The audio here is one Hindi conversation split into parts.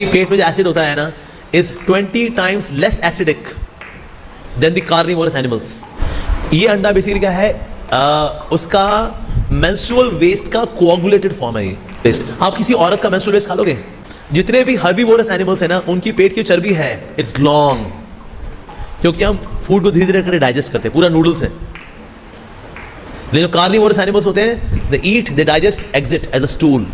पेट में जो एसिड होता है ना is 20 times less acidic than the carnivorous animals. ये अंडा बेसिकली क्या है, उसका मेंस्ट्रुअल वेस्ट का कोआगुलेटेड फॉर्म है। ये वेस्ट आप किसी औरत का मेंस्ट्रुअल वेस्ट खा लोगे? जितने भी हर्बीवोरस एनिमल्स है ना उनकी पेट की चर्बी है इट्स लॉन्ग, क्योंकि हम फूड को धीरे धीरे करके डाइजेस्ट करते हैं, पूरा नूडल्स है। लेकिन जो कार्निवोरस एनिमल्स होते हैं they eat, they digest, exit as a stool.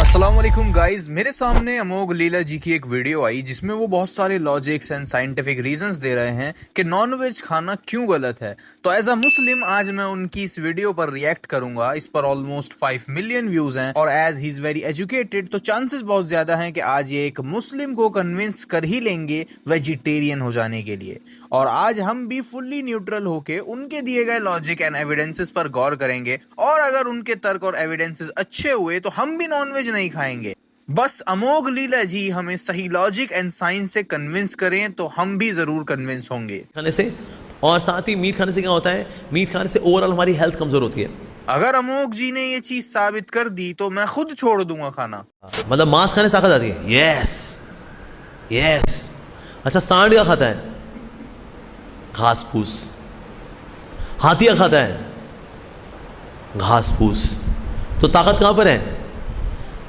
अस्सलाम वालेकुम गाइज, मेरे सामने अमोघ लीला जी की एक वीडियो आई जिसमें वो बहुत सारे लॉजिक्स एंड साइंटिफिक रीजंस दे रहे हैं कि नॉनवेज खाना क्यों गलत है। तो एज अ मुस्लिम आज मैं उनकी इस वीडियो पर रिएक्ट करूंगा। इस पर ऑलमोस्ट 5 मिलियन व्यूज हैं और as he is very educated तो चांसेस बहुत ज्यादा हैं कि आज ये एक मुस्लिम को कन्विंस कर ही लेंगे वेजिटेरियन हो जाने के लिए। और आज हम भी फुल्ली न्यूट्रल होके उनके दिए गए लॉजिक एंड एविडेंसेस पर गौर करेंगे और अगर उनके तर्क और एविडेंसेस अच्छे हुए तो हम भी नॉनवेज नहीं खाएंगे। बस अमोघ लीला जी हमें सही लॉजिक एंड साइंस से कन्विंस करें तो हम भी जरूर कन्विंस होंगे खाने से। और साथ ही मीट खाने से क्या होता है, मीट खाने से ओवरऑल हमारी हेल्थ कमजोर होती है। अगर अमोघ जी ने ये चीज साबित कर दी तो मैं खुद छोड़ दूंगा खाना। मतलब मांस खाने से ताकत आती है। Yes yes. अच्छा, सांड क्या खाता है? घास फूस। हाथी क्या खाता है? घास फूस। तो ताकत कहां पर है?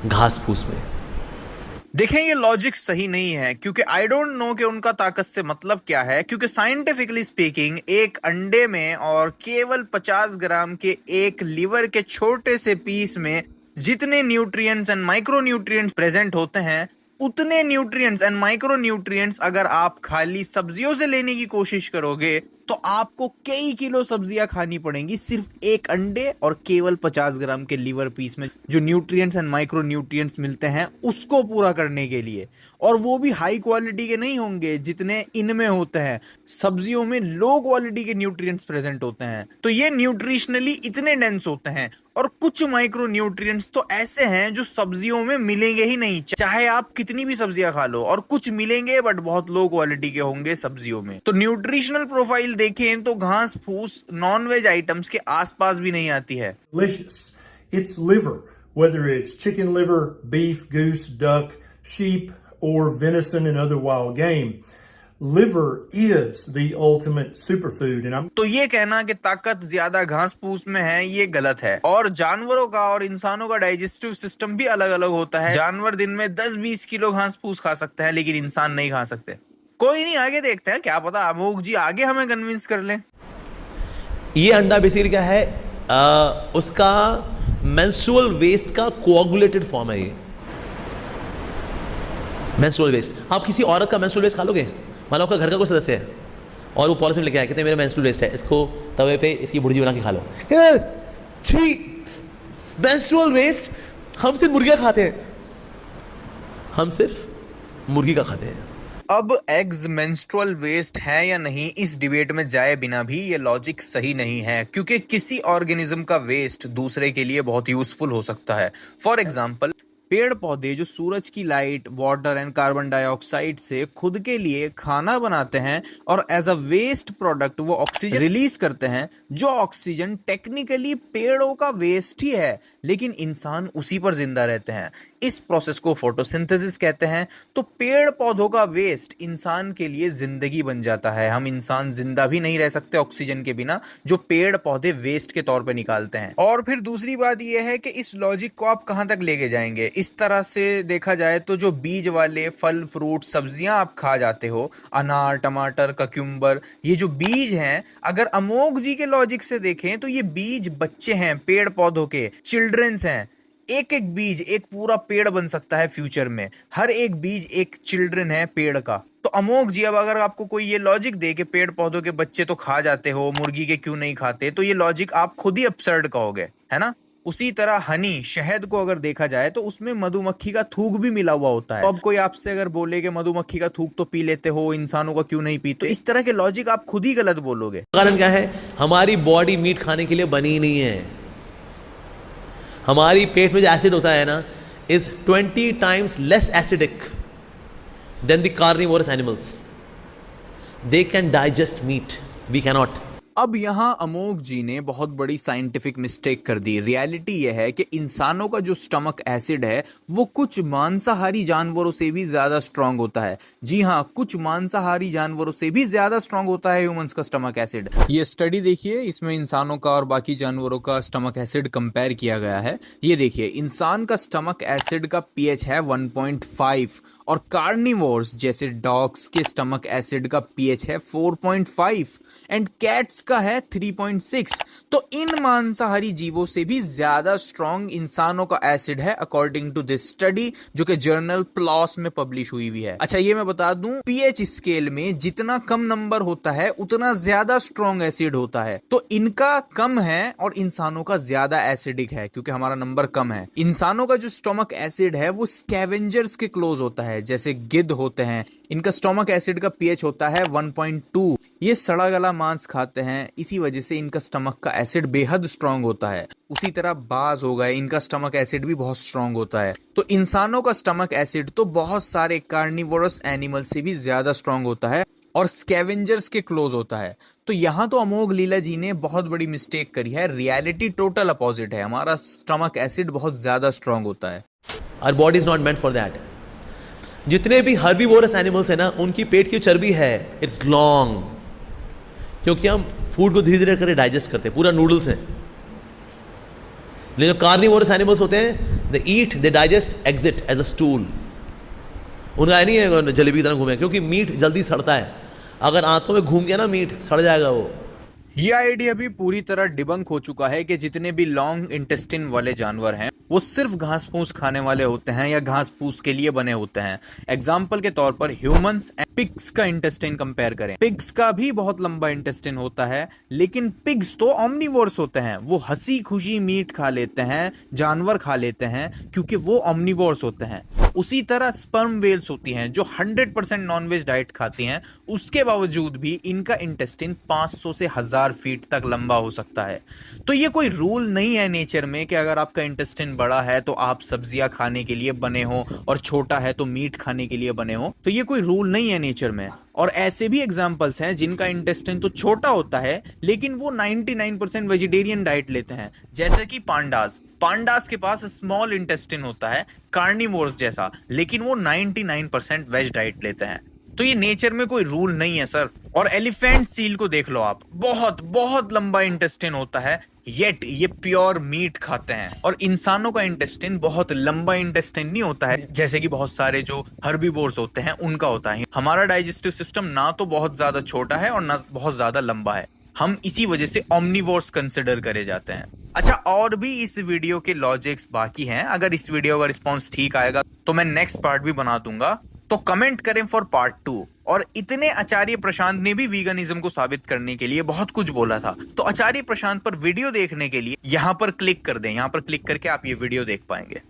घास फूस में। देखें ये लॉजिक सही नहीं है क्योंकि आई डोंट नो कि उनका ताकत से मतलब क्या है। क्योंकि साइंटिफिकली स्पीकिंग एक अंडे में और केवल 50 ग्राम के एक लीवर के छोटे से पीस में जितने nutrients and micro nutrients present होते हैं उतने न्यूट्रिएंट्स एंड माइक्रो न्यूट्रिएंट्स अगर आप खाली सब्जियों से लेने की कोशिश करोगे तो आपको कई किलो सब्जियां खानी पड़ेंगी सिर्फ एक अंडे और केवल 50 ग्राम के लीवर पीस में जो न्यूट्रिएंट्स एंड माइक्रो न्यूट्रिएंट्स मिलते हैं उसको पूरा करने के लिए। और वो भी हाई क्वालिटी के नहीं होंगे जितने इनमें होते हैं। सब्जियों में लो क्वालिटी के न्यूट्रिएंट्स प्रेजेंट होते हैं तो ये न्यूट्रिशनली इतने डेंस होते हैं। और कुछ माइक्रो न्यूट्रिएंट्स तो ऐसे हैं जो सब्जियों में मिलेंगे ही नहीं, चाहे आप कितनी भी सब्जियां खा लो। और कुछ मिलेंगे बट बहुत लो क्वालिटी के होंगे सब्जियों में। तो न्यूट्रिशनल प्रोफाइल देखें तो घास फूस नॉन-वेज आइटम्स के आसपास भी नहीं आती है। Delicious. It's liver, whether it's chicken liver, beef, goose, duck, sheep, or venison and other wild game. Liver is the ultimate superfood, and तो ये कहना कि ताकत ज्यादा घास फूस में है ये गलत है। और जानवरों का और इंसानों का डाइजेस्टिव सिस्टम भी अलग अलग होता है। जानवर दिन में 10-20 किलो घास फूस खा सकते हैं लेकिन इंसान नहीं खा सकते। कोई नहीं, आगे देखते हैं, क्या पता अमोघ जी आगे हमें कन्विंस कर लें। ये अंडा बेसिकली क्या है, उसका मेंस्ट्रुअल वेस्ट का कोआगुलेटेड फॉर्म है। ये मेंस्ट्रुअल वेस्ट आप किसी औरत का मेंस्ट्रुअल वेस्ट खा लोगे? मान लो आपका घर का कोई सदस्य है और वो पॉलिथीन लेके आया, कहते हैं मेरा मेंस्ट्रुअल वेस्ट है, इसको तवे पे इसकी भुर्जी बना के खा लो। छी, मेंस्ट्रुअल वेस्ट हम सिर्फ मुर्गियां खाते हैं, हम सिर्फ मुर्गी का खाते हैं। अब एग्स मेंस्ट्रुअल वेस्ट है या नहीं इस डिबेट में जाए बिना भी ये लॉजिक सही नहीं है क्योंकि किसी ऑर्गेनिज्म का वेस्ट दूसरे के लिए बहुत यूजफुल हो सकता है। फॉर एग्जांपल पेड़ पौधे जो सूरज की light, water and carbon dioxide से खुद के लिए खाना बनाते हैं और एज अ वेस्ट प्रोडक्ट वो ऑक्सीजन रिलीज करते हैं, जो ऑक्सीजन टेक्निकली पेड़ों का वेस्ट ही है लेकिन इंसान उसी पर जिंदा रहते हैं। इस प्रोसेस को फोटोसिंथेसिस कहते हैं। तो पेड़ पौधों का वेस्ट इंसान के लिए जिंदगी बन जाता है। हम इंसान जिंदा भी नहीं रह सकते ऑक्सीजन के बिना जो पेड़ पौधे वेस्ट के तौर पे निकालते हैं। और फिर दूसरी बात यह है कि इस लॉजिक को आप कहां तक लेके जाएंगे। इस तरह से देखा जाए तो जो बीज वाले फल फ्रूट सब्जियां आप खा जाते हो, अनार, टमाटर, कक्यूम्बर, ये जो बीज हैं अगर अमोघ जी के लॉजिक से देखें तो ये बीज बच्चे हैं पेड़ पौधों के, चिल्ड्रंस हैं। एक एक बीज एक पूरा पेड़ बन सकता है फ्यूचर में। हर एक बीज एक चिल्ड्रन है पेड़ का। तो अमोघ जी अब अगर आपको कोई ये लॉजिक दे कि पेड़ पौधों के बच्चे तो खा जाते हो, मुर्गी के क्यों नहीं खाते, तो ये लॉजिक आप खुद ही absurd कहोगे, है ना। उसी तरह हनी, शहद को अगर देखा जाए तो उसमें मधुमक्खी का थूक भी मिला हुआ होता है। तो अब कोई आपसे अगर बोले कि मधुमक्खी का थूक तो पी लेते हो, इंसानों का क्यों नहीं पीते, तो इस तरह के लॉजिक आप खुद ही गलत बोलोगे। कारण क्या है, हमारी बॉडी मीट खाने के लिए बनी नहीं है। हमारी पेट में जो एसिड होता है ना is 20 times less acidic than the carnivorous animals. They can digest meat, we can not. अब यहाँ अमोघ जी ने बहुत बड़ी साइंटिफिक मिस्टेक कर दी। रियलिटी यह है कि इंसानों का जो स्टमक एसिड है वो कुछ मांसाहारी जानवरों से भी ज्यादा स्ट्रांग होता है। जी हाँ, कुछ मांसाहारी जानवरों से भी ज्यादा स्ट्रांग होता है ह्यूमंस का स्टमक एसिड। ये स्टडी देखिए, इसमें इंसानों का और बाकी जानवरों का स्टमक एसिड कंपेयर किया गया है। ये देखिए, इंसान का स्टमक एसिड का पीएच है 1.5 और कार्निवोर्स जैसे डॉग्स के स्टमक एसिड का पीएच है 4.5 एंड कैट्स का है 3.6। तो इन मांसाहारी जीवों से भी ज्यादा स्ट्रॉन्ग इंसानों का एसिड है अकॉर्डिंग टू दिस स्टडी, जो कि जर्नल प्लॉस में पब्लिश हुई हुई है। अच्छा, ये मैं बता दूं, पीएच स्केल में जितना कम नंबर होता है उतना ज्यादा स्ट्रॉन्ग एसिड होता है। तो इनका कम है और इंसानों का ज्यादा एसिडिक है क्योंकि हमारा नंबर कम है। इंसानों का जो स्टमक एसिड है वो स्कैवेंजर्स के क्लोज होता है, जैसे गिद्ध होते हैं। इनका स्टमक एसिड का पीएच होता है 1.2। ये सड़ा गला मांस खाते हैं, इसी वजह से इनका स्टमक का एसिड बेहद स्ट्रांग होता है। उसी तरह बाज हो गए, इनका स्टमक एसिड भी बहुत स्ट्रांग होता है। तो इंसानों का स्टमक एसिड तो बहुत सारे कार्निवोरस एनिमल से भी ज्यादा स्ट्रांग होता है और स्कैवेंजर्स के क्लोज होता है। तो यहाँ तो अमोघ लीला जी ने बहुत बड़ी मिस्टेक करी है। रियलिटी टोटल अपोजिट है, हमारा स्टमक एसिड बहुत ज्यादा स्ट्रांग होता है। Our body is not meant for that. जितने भी हर्बीवोरस एनिमल्स है ना, उनकी पेट की चर्बी है इट्स लॉन्ग, क्योंकि हम फूड को धीरे धीरे करके डाइजेस्ट करते हैं, पूरा नूडल्स हैं। लेकिन जो कार्निवोरस एनिमल्स होते हैं, they eat, they digest, exit as a stool. उनका नहीं है जलेबी की तरह घूमे, क्योंकि मीट जल्दी सड़ता है। अगर आंतों में घूम गया ना मीट, सड़ जाएगा वो। ये आइडिया भी पूरी तरह डिबंक हो चुका है कि जितने भी लॉन्ग इंटेस्टिन वाले जानवर हैं वो सिर्फ घास फूस खाने वाले होते हैं या घास फूस के लिए बने होते हैं। एग्जाम्पल के तौर पर ह्यूमंस एंड पिग्स का इंटेस्टिन कंपेयर करें। पिग्स का भी बहुत लंबा इंटेस्टिन होता है, लेकिन पिग्स तो ऑमनिवोर्स होते हैं। वो हंसी खुशी मीट खा लेते हैं, जानवर खा लेते हैं, क्योंकि वो ऑमनिवोर्स होते हैं। उसी तरह स्पर्म वेल्स होती हैं जो 100% नॉनवेज डाइट खाती हैं, उसके बावजूद भी इनका इंटेस्टिन 500 से 1000 फीट तक लंबा हो सकता है। तो ये कोई रूल नहीं है नेचर में कि अगर आपका इंटेस्टिन बड़ा है तो आप सब्जियां खाने के लिए बने हो और छोटा है तो मीट खाने के लिए बने हो। तो ये कोई रूल नहीं है नेचर में। और ऐसे भी एग्जाम्पल्स हैं जिनका इंटेस्टिन तो छोटा होता है लेकिन वो 99% वेजिटेरियन डाइट लेते हैं, जैसे कि पांडास के पास स्मॉल इंटेस्टिन होता है कार्निवोर्स जैसा, लेकिन वो 99% वेज डाइट लेते हैं। तो ये नेचर में कोई रूल नहीं है सर। और एलिफेंट सील को देख लो आप, बहुत बहुत लंबा इंटेस्टिन होता है, येट ये प्योर मीट खाते हैं। और इंसानों का इंटेस्टिन बहुत लंबा इंटेस्टिन नहीं होता है, जैसे कि बहुत सारे जो हर्बीवोर्स होते हैं उनका होता है। हमारा डाइजेस्टिव सिस्टम ना तो बहुत ज्यादा छोटा है और ना बहुत ज्यादा लंबा है। हम इसी वजह से ऑमनिवोर्स कंसिडर करे जाते हैं। अच्छा, और भी इस वीडियो के लॉजिक्स बाकी हैं। अगर इस वीडियो का रिस्पॉन्स ठीक आएगा तो मैं नेक्स्ट पार्ट भी बना दूंगा, तो कमेंट करें फॉर पार्ट 2। और इतने आचार्य प्रशांत ने भी वीगनिज्म को साबित करने के लिए बहुत कुछ बोला था। तो आचार्य प्रशांत पर वीडियो देखने के लिए यहाँ पर क्लिक कर दें, यहाँ पर क्लिक करके आप ये वीडियो देख पाएंगे।